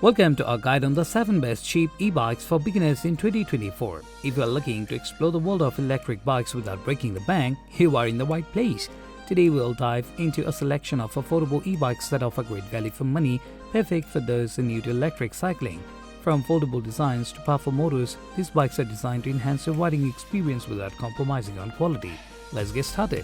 Welcome to our guide on the 7 best cheap e-bikes for beginners in 2024. If you are looking to explore the world of electric bikes without breaking the bank, you are in the right place. Today we'll dive into a selection of affordable e-bikes that offer great value for money, perfect for those new to electric cycling. From foldable designs to powerful motors, these bikes are designed to enhance your riding experience without compromising on quality. Let's get started.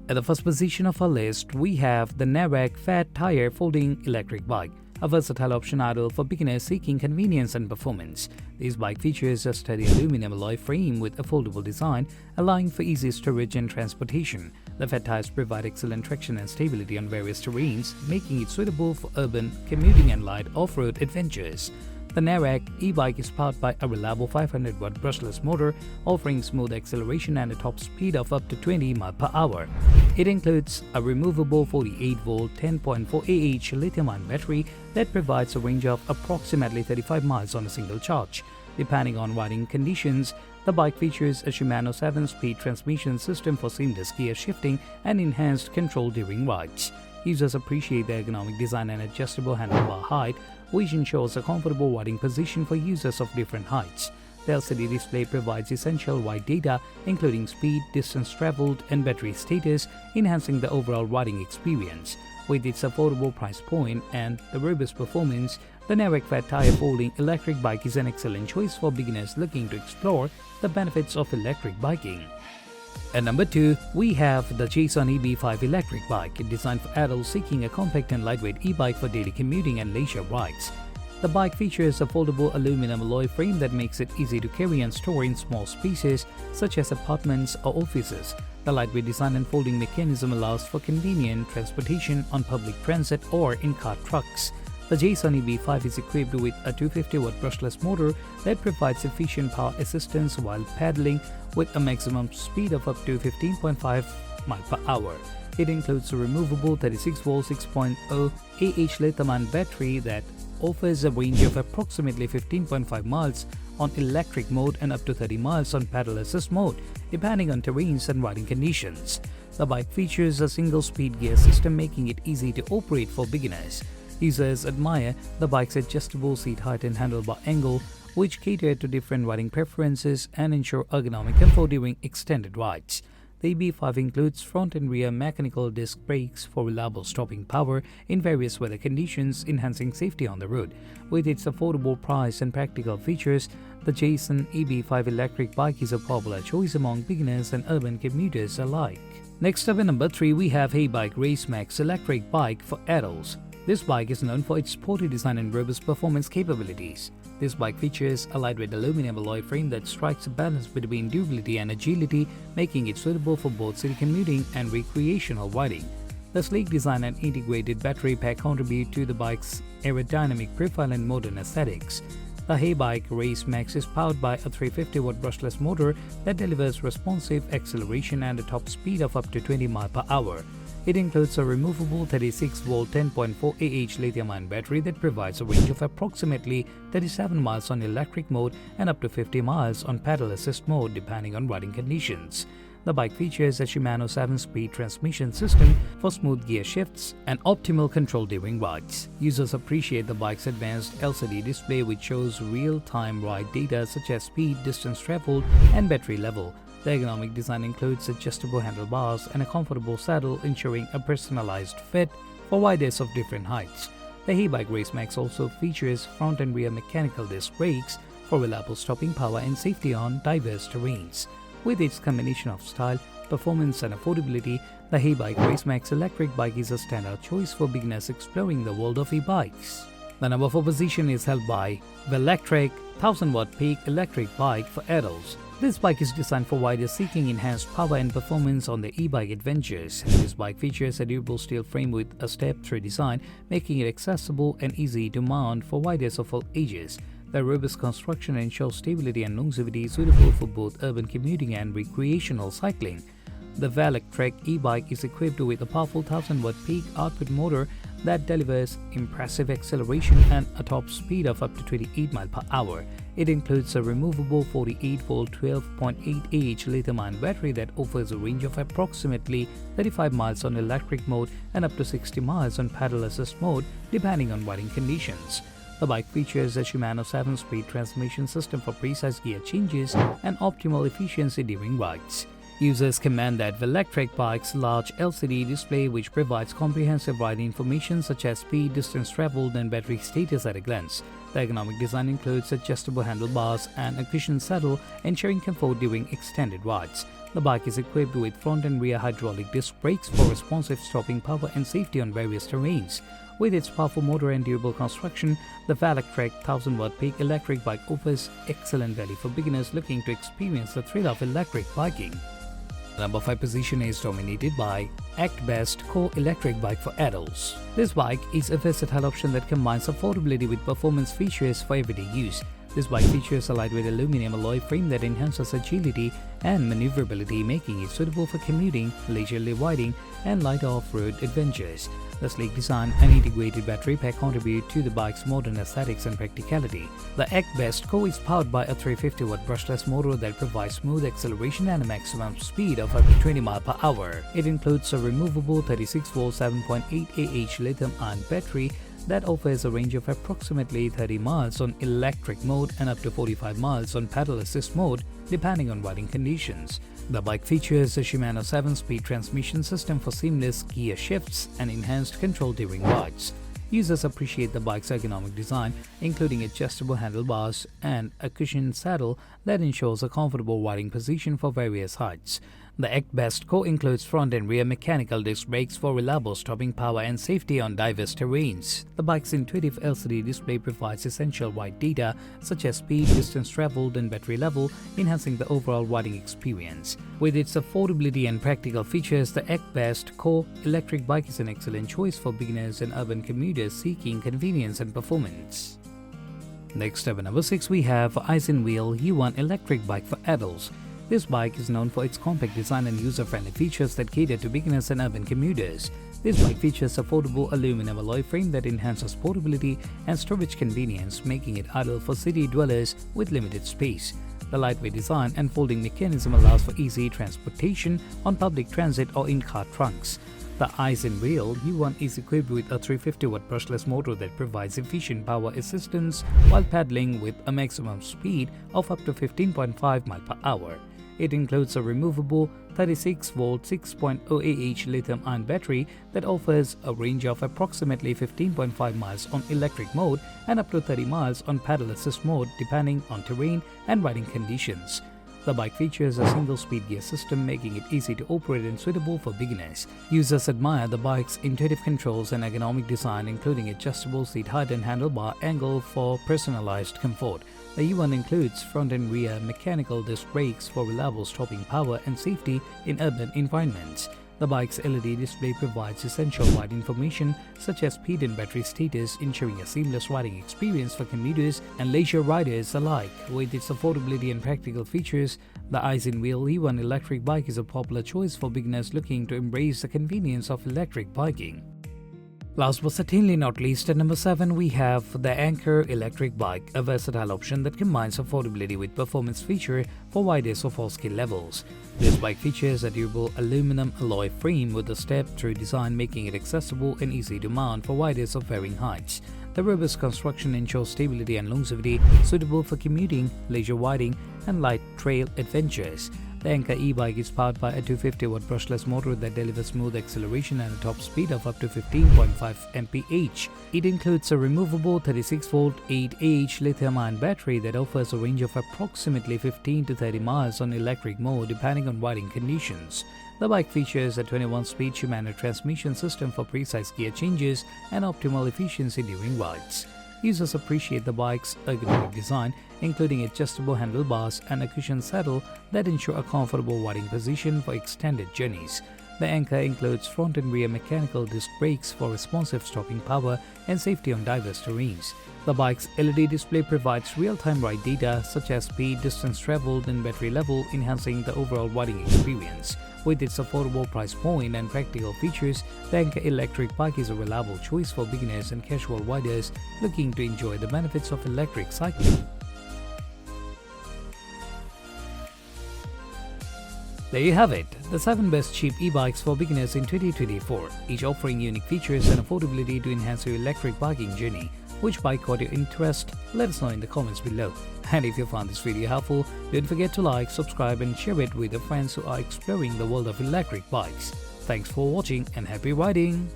At the first position of our list, we have the NARRAK Fat Tire folding electric bike, a versatile option ideal for beginners seeking convenience and performance. This bike features a sturdy aluminum alloy frame with a foldable design, allowing for easy storage and transportation. The fat tires provide excellent traction and stability on various terrains, making it suitable for urban, commuting and light off-road adventures. The NARRAK e-bike is powered by a reliable 500-watt brushless motor, offering smooth acceleration and a top speed of up to 20 mph. It includes a removable 48-volt 10.4 Ah lithium-ion battery that provides a range of approximately 35 miles on a single charge. Depending on riding conditions, the bike features a Shimano 7-speed transmission system for seamless gear shifting and enhanced control during rides. Users appreciate the ergonomic design and adjustable handlebar height, which ensures a comfortable riding position for users of different heights. The LCD display provides essential ride data, including speed, distance traveled, and battery status, enhancing the overall riding experience. With its affordable price point and the robust performance, the NARRAK Fat Tire folding electric bike is an excellent choice for beginners looking to explore the benefits of electric biking. At number 2, we have the Jasion EB5 electric bike, designed for adults seeking a compact and lightweight e-bike for daily commuting and leisure rides. The bike features a foldable aluminum alloy frame that makes it easy to carry and store in small spaces such as apartments or offices. The lightweight design and folding mechanism allows for convenient transportation on public transit or in car trucks. The Json EB5 is equipped with a 250-watt brushless motor that provides efficient power assistance while pedaling with a maximum speed of up to 15.5 mph. It includes a removable 36-volt 6.0 Ah lithium-ion battery that offers a range of approximately 15.5 miles on electric mode and up to 30 miles on pedal assist mode, depending on terrains and riding conditions. The bike features a single-speed gear system, making it easy to operate for beginners. Users admire the bike's adjustable seat height and handlebar angle, which cater to different riding preferences and ensure ergonomic comfort during extended rides. The EB5 includes front and rear mechanical disc brakes for reliable stopping power in various weather conditions, enhancing safety on the road. With its affordable price and practical features, the Json EB5 electric bike is a popular choice among beginners and urban commuters alike. Next up at number 3, we have Hybike Race Max electric bike for adults. This bike is known for its sporty design and robust performance capabilities. This bike features a lightweight aluminum alloy frame that strikes a balance between durability and agility, making it suitable for both city commuting and recreational riding. The sleek design and integrated battery pack contribute to the bike's aerodynamic profile and modern aesthetics. The Hybike Race Max is powered by a 350-watt brushless motor that delivers responsive acceleration and a top speed of up to 20 mph. It includes a removable 36-volt 10.4 Ah lithium-ion battery that provides a range of approximately 37 miles on electric mode and up to 50 miles on pedal assist mode, depending on riding conditions. The bike features a Shimano 7-speed transmission system for smooth gear shifts and optimal control during rides. Users appreciate the bike's advanced LCD display, which shows real-time ride data such as speed, distance traveled, and battery level. The ergonomic design includes adjustable handlebars and a comfortable saddle, ensuring a personalized fit for riders of different heights. The Hybike Race Max also features front and rear mechanical disc brakes for reliable stopping power and safety on diverse terrains. With its combination of style, performance and affordability, the Hybike Race Max electric bike is a standout choice for beginners exploring the world of e-bikes. The number 4 position is held by VELECTREC 1000-watt peak electric bike for adults. This bike is designed for riders seeking enhanced power and performance on their e-bike adventures. This bike features a durable steel frame with a step-through design, making it accessible and easy to mount for riders of all ages. The robust construction ensures stability and longevity, suitable for both urban commuting and recreational cycling. The VELECTREC e-bike is equipped with a powerful 1000-watt peak output motor that delivers impressive acceleration and a top speed of up to 28 mph. It includes a removable 48-volt 12.8Ah lithium-ion battery that offers a range of approximately 35 miles on electric mode and up to 60 miles on pedal assist mode depending on riding conditions. The bike features a Shimano 7-speed transmission system for precise gear changes and optimal efficiency during rides. Users commend that VELECTREC bike's large LCD display, which provides comprehensive ride information such as speed, distance traveled, and battery status at a glance. The ergonomic design includes adjustable handlebars and a cushioned saddle, ensuring comfort during extended rides. The bike is equipped with front and rear hydraulic disc brakes for responsive stopping power and safety on various terrains. With its powerful motor and durable construction, the VELECTREC 1000-watt peak electric bike offers excellent value for beginners looking to experience the thrill of electric biking. The number 5 position is dominated by ACTBEST Core Electric Bike for Adults. This bike is a versatile option that combines affordability with performance features for everyday use. This bike features a lightweight aluminum alloy frame that enhances agility and maneuverability, making it suitable for commuting, leisurely riding, and light off-road adventures. The sleek design and integrated battery pack contribute to the bike's modern aesthetics and practicality. The ACTBEST Core is powered by a 350-watt brushless motor that provides smooth acceleration and a maximum speed of up to 20 miles per hour. It includes a removable 36-volt 7.8Ah lithium-ion battery that offers a range of approximately 30 miles on electric mode and up to 45 miles on pedal assist mode depending on riding conditions. The bike features a Shimano 7-speed transmission system for seamless gear shifts and enhanced control during rides. Users appreciate the bike's ergonomic design, including adjustable handlebars and a cushioned saddle that ensures a comfortable riding position for various heights. The ACTBEST Core includes front and rear mechanical disc brakes for reliable stopping power and safety on diverse terrains. The bike's intuitive LCD display provides essential ride data such as speed, distance traveled, and battery level, enhancing the overall riding experience. With its affordability and practical features, the ACTBEST Core electric bike is an excellent choice for beginners and urban commuters seeking convenience and performance. Next up at number 6, we have isinwheel U1 electric bike for adults. This bike is known for its compact design and user-friendly features that cater to beginners and urban commuters. This bike features affordable aluminum alloy frame that enhances portability and storage convenience, making it ideal for city dwellers with limited space. The lightweight design and folding mechanism allows for easy transportation on public transit or in car trunks. The isinwheel U1 is equipped with a 350-watt brushless motor that provides efficient power assistance while pedaling with a maximum speed of up to 15.5 miles per hour. It includes a removable 36-volt 6.0Ah lithium-ion battery that offers a range of approximately 15.5 miles on electric mode and up to 30 miles on pedal assist mode depending on terrain and riding conditions. The bike features a single-speed gear system, making it easy to operate and suitable for beginners. Users admire the bike's intuitive controls and ergonomic design, including adjustable seat height and handlebar angle for personalized comfort. The U1 includes front and rear mechanical disc brakes for reliable stopping power and safety in urban environments. The bike's LED display provides essential ride information such as speed and battery status, ensuring a seamless riding experience for commuters and leisure riders alike. With its affordability and practical features, the isinwheel U1 electric bike is a popular choice for beginners looking to embrace the convenience of electric biking. Last but certainly not least, at number 7, we have the ANCHEER electric bike, a versatile option that combines affordability with performance feature for riders of all skill levels. This bike features a durable aluminum alloy frame with a step-through design, making it accessible and easy to mount for riders of varying heights. The robust construction ensures stability and longevity, suitable for commuting, leisure riding, and light trail adventures. The ANCHEER e-bike is powered by a 250-watt brushless motor that delivers smooth acceleration and a top speed of up to 15.5 mph. It includes a removable 36-volt 8Ah lithium-ion battery that offers a range of approximately 15 to 30 miles on electric mode depending on riding conditions. The bike features a 21-speed Shimano transmission system for precise gear changes and optimal efficiency during rides. Users appreciate the bike's ergonomic design, including adjustable handlebars and a cushioned saddle that ensure a comfortable riding position for extended journeys. The ANCHEER includes front and rear mechanical disc brakes for responsive stopping power and safety on diverse terrains. The bike's LED display provides real-time ride data such as speed, distance traveled, and battery level, enhancing the overall riding experience. With its affordable price point and practical features, the ANCHEER electric bike is a reliable choice for beginners and casual riders looking to enjoy the benefits of electric cycling. There you have it, the 7 best cheap e-bikes for beginners in 2024, each offering unique features and affordability to enhance your electric biking journey. Which bike caught your interest? Let us know in the comments below. And if you found this video helpful, don't forget to like, subscribe and share it with your friends who are exploring the world of electric bikes. Thanks for watching and happy riding!